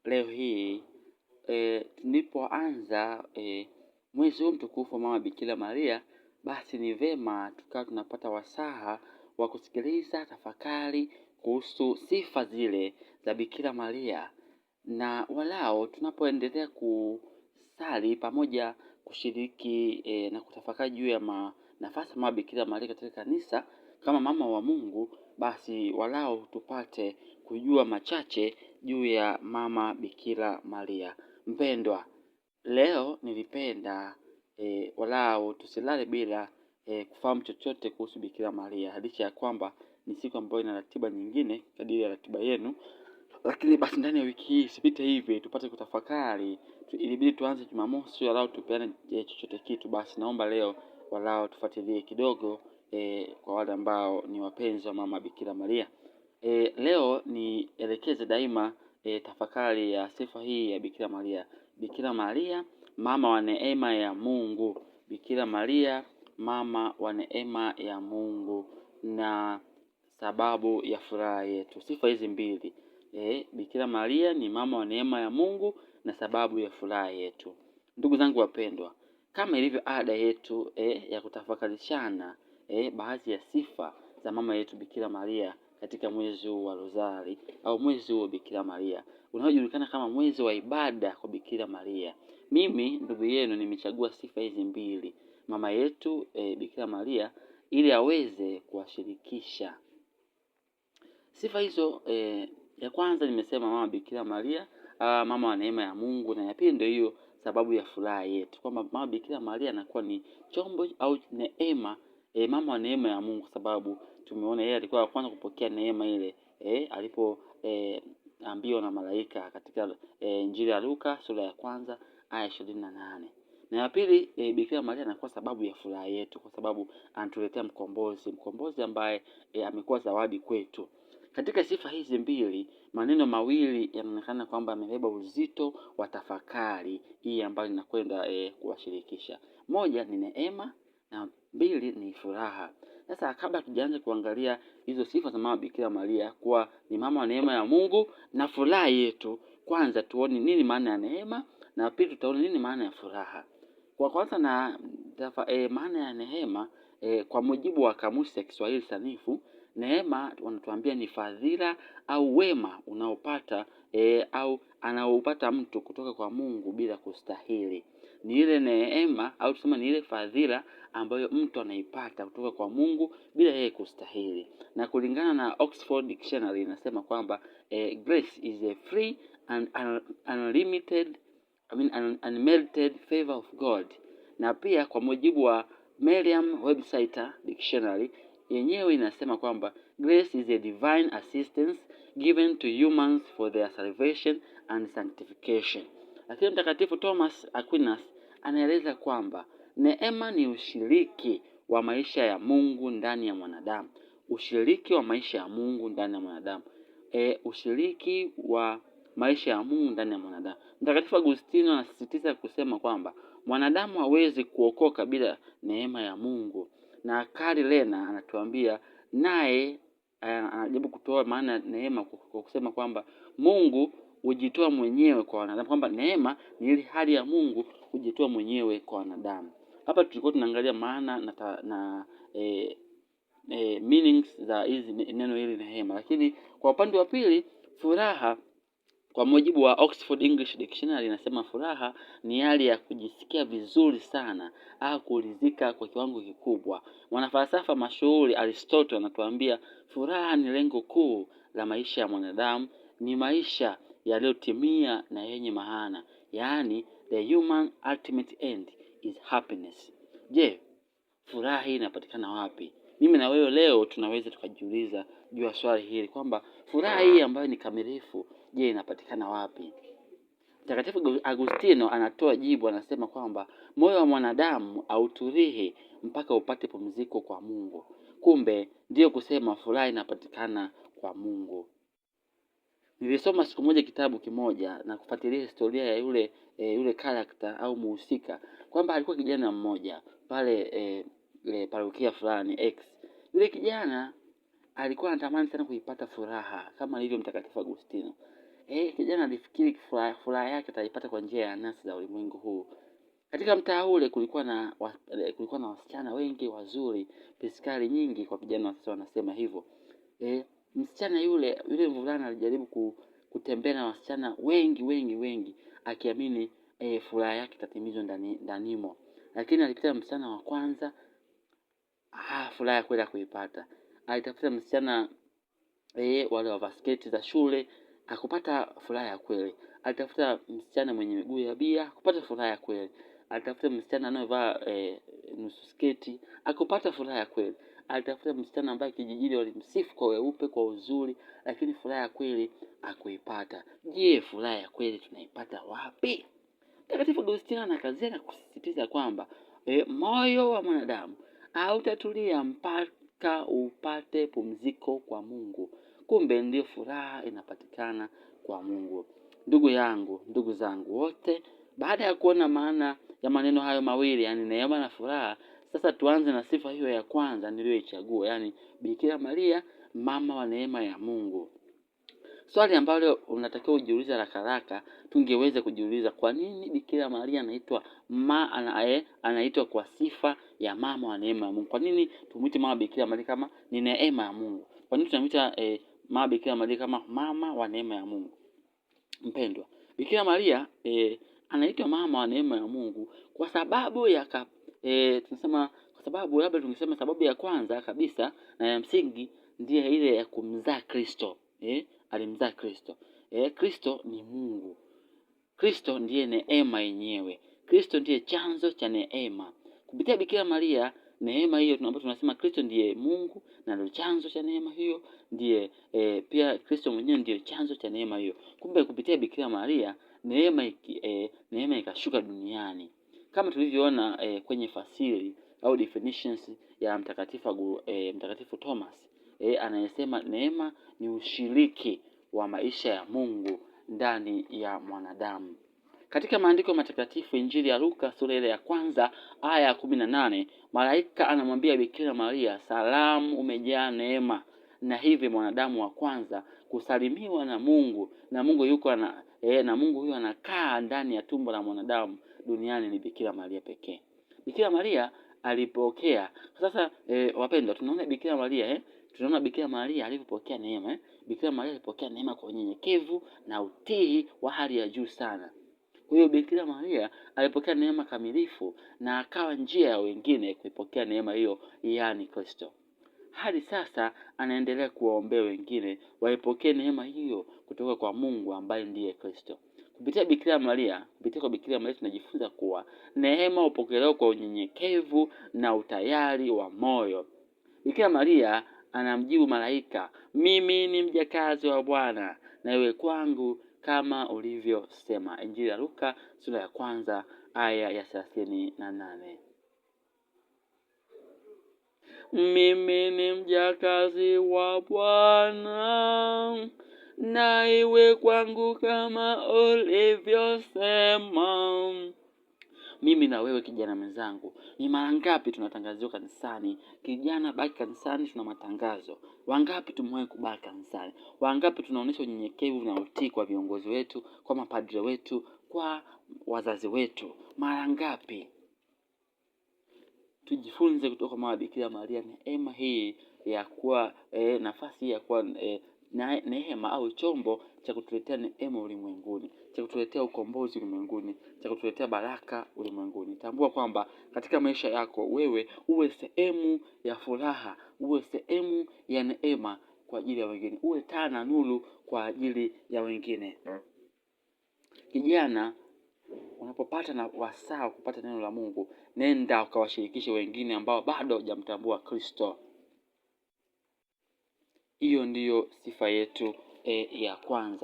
leo hii tulipoanza mwezi huu mtukufu wa Mama Bikira Maria, basi ni vema tukawa tunapata wasaha wa kusikiliza tafakari kuhusu sifa zile za Bikira Maria, na walao tunapoendelea kusali pamoja kushiriki na kutafakari juu ya nafasi Mama Bikira Maria katika kanisa kama mama wa Mungu, basi walao tupate kujua machache juu ya Mama Bikira Maria. Mpendwa, leo nilipenda walao tusilale bila kufahamu chochote kuhusu Bikira Maria, licha ya kwamba ni siku ambayo ina ratiba nyingine kadiri ya ratiba yenu, lakini basi ndani ya wiki hii sipite hivi tupate kutafakari. Ilibidi tuanze Jumamosi walao tupeane chochote kitu, basi naomba leo walao tufuatilie kidogo kwa wale ambao ni wapenzi wa Mama Bikira Maria. Leo nielekeze daima tafakari ya sifa hii ya Bikira Maria. Bikira Maria, mama wa neema ya Mungu. Bikira Maria, mama wa neema ya Mungu na sababu ya furaha yetu. Sifa hizi mbili. Bikira Maria ni mama wa neema ya Mungu na sababu ya furaha yetu. Ndugu zangu wapendwa, kama ilivyo ada yetu ya kutafakarishana baadhi ya sifa za mama yetu Bikira Maria katika mwezi huu wa Rozari au mwezi huu wa Bikira Maria unaojulikana kama mwezi wa ibada kwa Bikira Maria, mimi ndugu yenu nimechagua sifa hizi mbili mama yetu Bikira Maria ili aweze kuwashirikisha. Sifa hizo ya kwanza nimesema mama Bikira Maria, mama wa neema ya Mungu, na ya pili ndio hiyo sababu ya furaha yetu, kwamba mama Bikira Maria anakuwa ni chombo au neema, mama wa neema ya Mungu, sababu tumeona yeye alikuwa wa kwanza kupokea neema ile alipo ambiwa na malaika katika Injili ya Luka sura ya kwanza aya 28. Na ya pili Bikira Maria anakuwa sababu ya furaha yetu, kwa sababu anatuletea mkombozi ambaye amekuwa zawadi kwetu. Katika sifa hizi mbili, maneno mawili yanaonekana kwamba yamebeba uzito wa tafakari hii ambayo ninakwenda kuwashirikisha. Moja ni neema na mbili ni furaha. Sasa kabla tujaanza kuangalia hizo sifa za mama Bikira Maria kuwa ni mama wa neema ya Mungu na furaha yetu, kwanza tuone nini maana ya neema, na pili tutaona nini maana ya furaha. Kwa kwanza na maana ya neema, kwa mujibu wa kamusi ya Kiswahili sanifu, neema wanatuambia ni fadhila au wema unaopata au anaoupata mtu kutoka kwa Mungu bila kustahili. Ni ile neema au tuseme ni ile fadhila ambayo mtu anaipata kutoka kwa Mungu bila yeye kustahili. Na kulingana na Oxford Dictionary inasema kwamba grace is a free and unlimited unmerited favor of God. Na pia kwa mujibu wa Merriam-Webster Dictionary yenyewe inasema kwamba grace is a divine assistance given to humans for their salvation and sanctification. Lakini Mtakatifu Thomas Aquinas anaeleza kwamba neema ni ushiriki wa maisha ya Mungu ndani ya mwanadamu. Ushiriki wa maisha ya Mungu ndani ya mwanadamu. Ushiriki wa maisha ya Mungu ndani ya mwanadamu. Mtakatifu Agustino anasisitiza kusema kwamba mwanadamu hawezi kuokoka bila neema ya Mungu. Na Karl Lena anatuambia naye anajaribu kutoa maana neema kwa kusema kwamba Mungu hujitoa mwenyewe kwa wanadamu, kwamba neema ni ile hali ya Mungu hujitoa mwenyewe kwa wanadamu. Hapa tulikuwa tunaangalia maana na meanings za hizi neno hili neema, lakini kwa upande wa pili furaha, kwa mujibu wa Oxford English Dictionary inasema furaha ni hali ya kujisikia vizuri sana au kuridhika kwa kiwango kikubwa. Mwanafalsafa mashuhuri Aristotle anatuambia furaha ni lengo kuu la maisha ya mwanadamu, ni maisha yaliyotimia na yenye maana, yaani the human ultimate end is happiness. Je, furaha hii inapatikana wapi? Mimi na wewe leo tunaweza tukajiuliza juu ya swali hili kwamba furaha hii ambayo ni kamilifu, je, inapatikana wapi? Mtakatifu Agustino anatoa jibu, anasema kwamba moyo wa mwanadamu hautulihi mpaka upate pumziko kwa Mungu. Kumbe ndiyo kusema furaha inapatikana kwa Mungu. Nilisoma siku moja kitabu kimoja na kufuatilia historia ya yule character au muhusika, kwamba alikuwa kijana mmoja pale parokia fulani X. Yule kijana alikuwa anatamani sana kuipata furaha kama ilivyo Mtakatifu Agustino. Kijana alifikiri furaha yake ataipata kwa njia ya anasa za ulimwengu huu. Katika mtaa ule kulikuwa na wasichana wengi wazuri, piskali nyingi kwa vijana wa sasa wanasema hivyo. Msichana yule mvulana alijaribu kutembea na wasichana wengi akiamini furaha yake itatimizwa ndanimo. Lakini alipita msichana wa kwanza, furaha ya kweli kuipata. Alitafuta msichana wale wa basketi za shule, hakupata furaha ya kweli. Alitafuta msichana mwenye miguu ya bia, hakupata furaha ya kweli. Alitafuta msichana anayevaa nusu sketi, hakupata furaha ya kweli. Alitafuta msichana ambaye kijijini walimsifu kwa weupe, kwa uzuri, lakini furaha ya kweli hakuipata. Je, furaha ya kweli tunaipata wapi? Mtakatifu Agustino anakazia na kusisitiza kwamba moyo wa mwanadamu hautatulia mpaka upate pumziko kwa Mungu. Kumbe ndio furaha inapatikana kwa Mungu. Ndugu zangu wote, baada ya kuona maana ya maneno hayo mawili, yani neema na furaha, sasa tuanze na sifa hiyo ya kwanza niliyoichagua, yani Bikira Maria, mama wa neema ya Mungu. Swali ambalo unatakiwa ujiulize haraka tungeweza kujiuliza, kwa nini Bikira Maria anaitwa kwa sifa ya mama wa neema ya Mungu? Kwa nini tumuite mama Bikira Maria kama ni neema ya Mungu? Kwa nini tunamuita mama Bikira Maria kama mama wa neema ya Mungu? Mpendwa, Bikira Maria anaitwa mama wa neema ya Mungu kwa sababu tungesema sababu ya kwanza kabisa na ya msingi ndiye ile ya kumzaa Kristo. Alimzaa Kristo. Kristo ni Mungu. Kristo ndiye neema yenyewe. Kristo ndiye chanzo cha neema. Kupitia Bikira Maria, neema hiyo tunasema Kristo ndiye Mungu na ndio chanzo cha neema hiyo, ndiye pia Kristo mwenyewe ndiye chanzo cha neema hiyo. Kumbe kupitia Bikira Maria neema ikashuka duniani. Kama tulivyoona kwenye fasiri au definitions ya Mtakatifu Thomas, anayesema neema ni ushiriki wa maisha ya Mungu ndani ya mwanadamu. Katika maandiko matakatifu, Injili ya Luka sura ile ya 1 aya ya 18, malaika anamwambia Bikira Maria, salamu, umejaa neema. Na hivi mwanadamu wa kwanza kusalimiwa na Mungu, na Mungu huyo anakaa ndani ya tumbo la mwanadamu duniani ni Bikira Maria pekee. Bikira Maria alipokea. Sasa wapendwa, tunaona Bikira Maria alipopokea neema. Bikira Maria alipokea neema kwa unyenyekevu na utii wa hali ya juu sana. Kwa hiyo Bikira Maria alipokea neema kamilifu na akawa njia ya wengine kuipokea neema hiyo, yani Kristo. Hadi sasa anaendelea kuwaombea wengine waipokee neema hiyo kutoka kwa Mungu ambaye ndiye Kristo. Kupitia kwa Bikira Maria tunajifunza kuwa neema hupokelewa kwa unyenyekevu na utayari wa moyo. Bikira Maria anamjibu malaika, mimi ni mjakazi wa Bwana, na iwe kwangu kama ulivyosema. Injili ya Luka sura ya 1 aya ya 38. Mimi ni mjakazi wa Bwana, na iwe kwangu kama ulivyosema. Mimi na wewe kijana mwenzangu, ni mara ngapi tunatangaziwa kanisani? Kijana, baki kanisani, tuna matangazo. Wangapi tumewahi kubaki kanisani? Wangapi tunaonyesha unyenyekevu na utii kwa viongozi wetu, kwa mapadre wetu, kwa wazazi wetu? Mara ngapi? Tujifunze kutoka mama Bikira Maria neema hii ya kuwa nafasi ya kuwa neema au chombo cha kutuletea neema ulimwenguni, cha kutuletea ukombozi ulimwenguni, cha kutuletea baraka ulimwenguni. Tambua kwamba katika maisha yako wewe uwe sehemu ya furaha, uwe sehemu ya neema kwa ajili ya wengine, uwe taa na nuru kwa ajili ya wengine. Kijana, unapopata na wasaa kupata neno la Mungu, nenda ukawashirikishe wengine ambao bado hawajamtambua Kristo. Hiyo ndiyo sifa yetu ya kwanza.